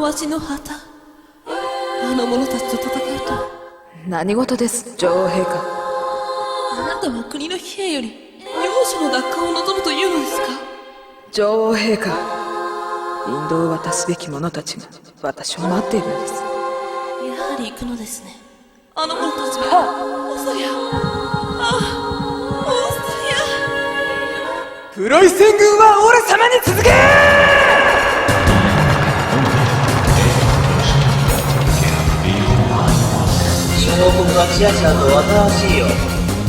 わしの旗、あの者たちと戦うと。何事です、女王陛下。あなたは国の兵より領主の奪還を望むというのですか？女王陛下、引導を渡すべき者たちが私を待っているのです。やはり行くのですね。あの者たちは。オーストリア、オーストリア。プロイセン軍は俺様に続け。報告はチラチラと新しいよ。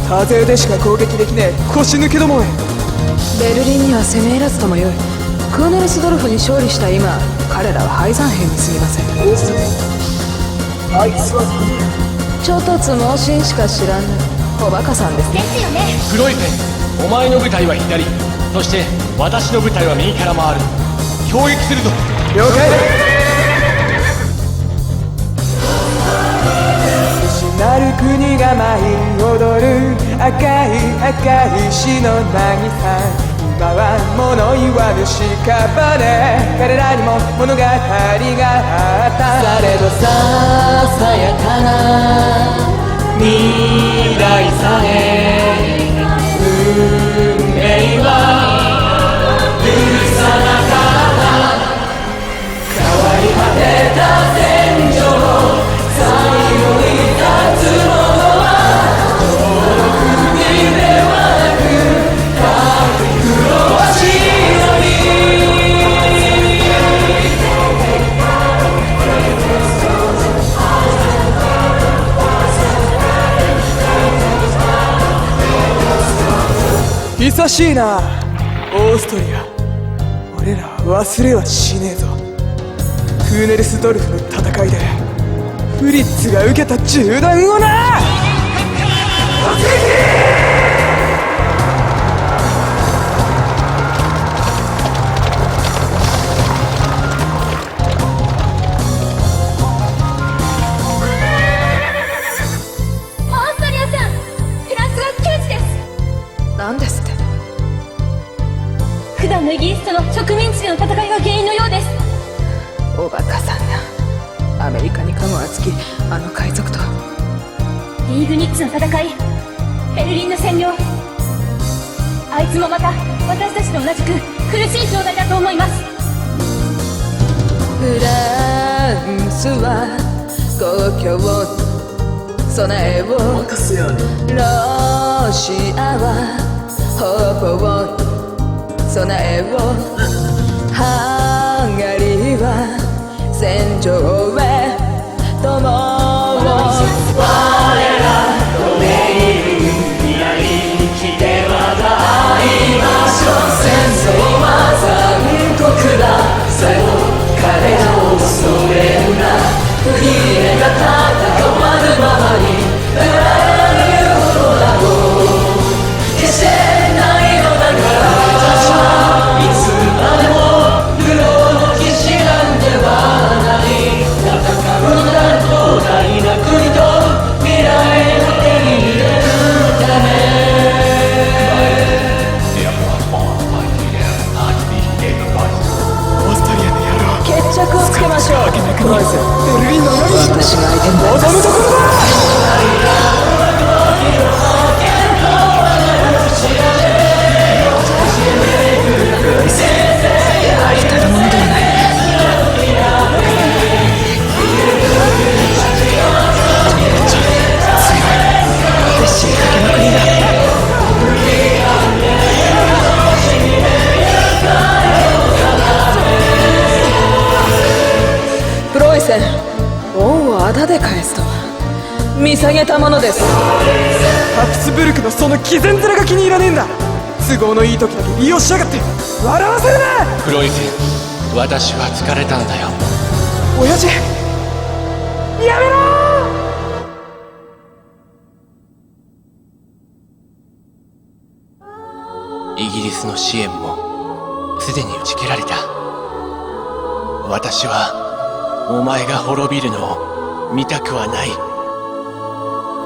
多勢でしか攻撃できねえ腰抜けどもへ。ベルリンには攻め入らずともよい。クーネルスドルフに勝利した今、彼らは敗残兵に過ぎません。あいつはちょっとつ盲信しか知らぬおバカさんですね。ですよね。プロイセン、お前の部隊は左、そして私の部隊は右から回る。攻撃するぞ。了解。なる国が舞い踊る赤い赤い石の渚。今は物言わぬ屍。彼らにも物語があった。されどささやかな未来さえ運命は許さなかった。変わり果てた戦場、最後に立つものはこの国ではなく黒足より。久しいなオーストリア。俺らは忘れはしねえぞ。クーネルスドルフの戦いでフリッツが受けた銃弾をな。オーストリアさん、フランスは窮地です。何ですって。普段のイギリスとの植民地での戦いが原因のようです。おバカさんな。アメリカにカムをつきあの海賊と。リーグニッツの戦い、ベルリンの占領、あいつもまた私たちと同じく苦しい状態だと思います。フランスは故郷備えを、ロシアは方法備えを、ハンガリーは戦場へ友を。我らとメイン未来に来てまた会いましょう。戦争は残酷だ、さよ彼らを恐れるな。国へが戦わぬままにならぬほどだろう。決してないのだから私はいつまでも流浪の騎士なんではない。戦うなら広大な国と未来を手に入れるため。オーストリアの野郎、決着をつけましょう。ベルリンの夜に私が相手になります。望むところだ。プロイセン、恩をあだで返すとは見下げたものです。ハプスブルクのその偽善面が気に入らねえんだ。都合のいい時だけ利用しやがって笑わせるな。プロイセン、私は疲れたんだよ。親父やめろ。イギリスの支援もすでに打ち切られた。私はお前が滅びるのを見たくはない。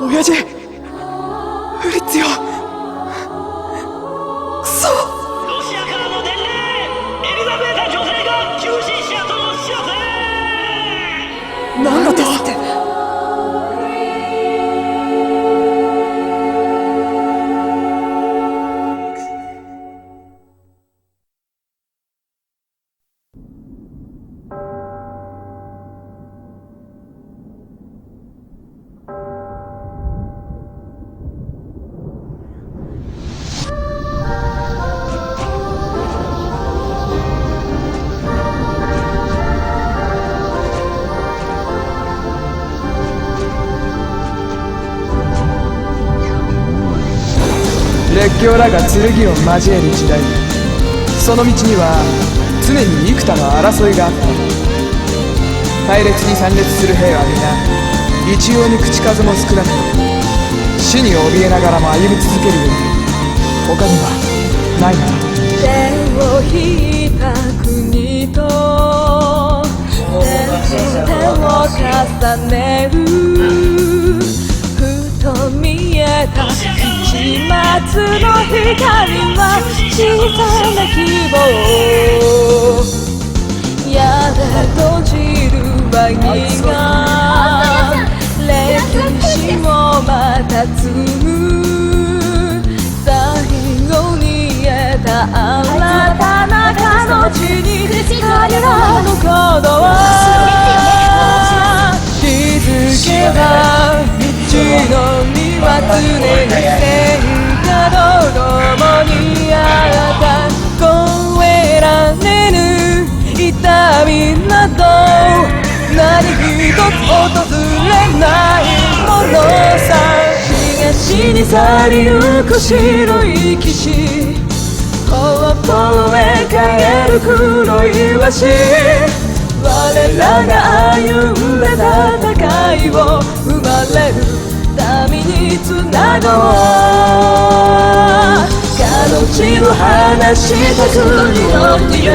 親父フリッツよ。クソ。ロシアからの伝令、エリザベータ女性が急死したとの知らせ。教らが剣を交える時代、その道には常に幾多の争いがあった。隊列に参列する兵は皆一様に口数も少なく、死に怯えながらも歩み続けるより他にはないのだ。手を引いた国と手を重ねる、ふと見えた一末の光は小さな希望、矢で閉じるワニが歴史をまた継ぐ、最後に得た新たな彼女に彼らの鼓動は気づけば道のりは常に戦火と共にあった。越えられぬ痛みなど何一つ訪れないものさ。東に去りゆく白い騎士、方々へ帰る黒い和紙、我らが歩んだ戦いを生まれるためにつなごう。彼女の話した国の夢、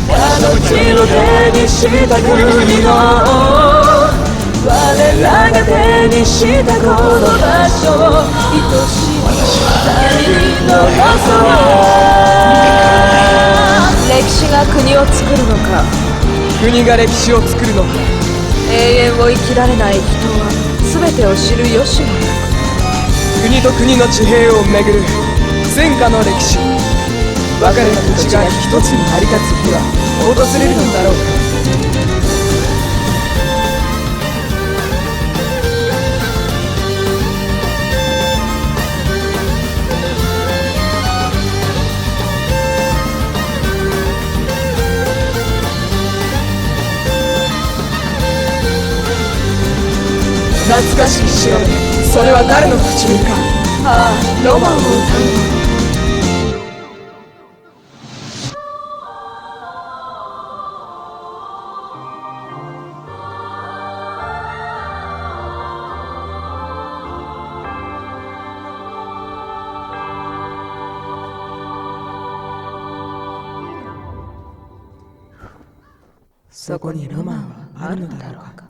彼女の手にした国の我らが手にしたこの場所を愛しい二人に残そう。歴史が国を作るのか、国が歴史を作るのか、永遠を生きられない人は全てを知る由もなく、国と国の地平をめぐる戦火の歴史、別れた土地が一つに成り立つ日は訪れるのだろうか。懐かしき城で、それは誰の唇か。ああ、ロマンを歌う。そこにロマンはあるのだろうか。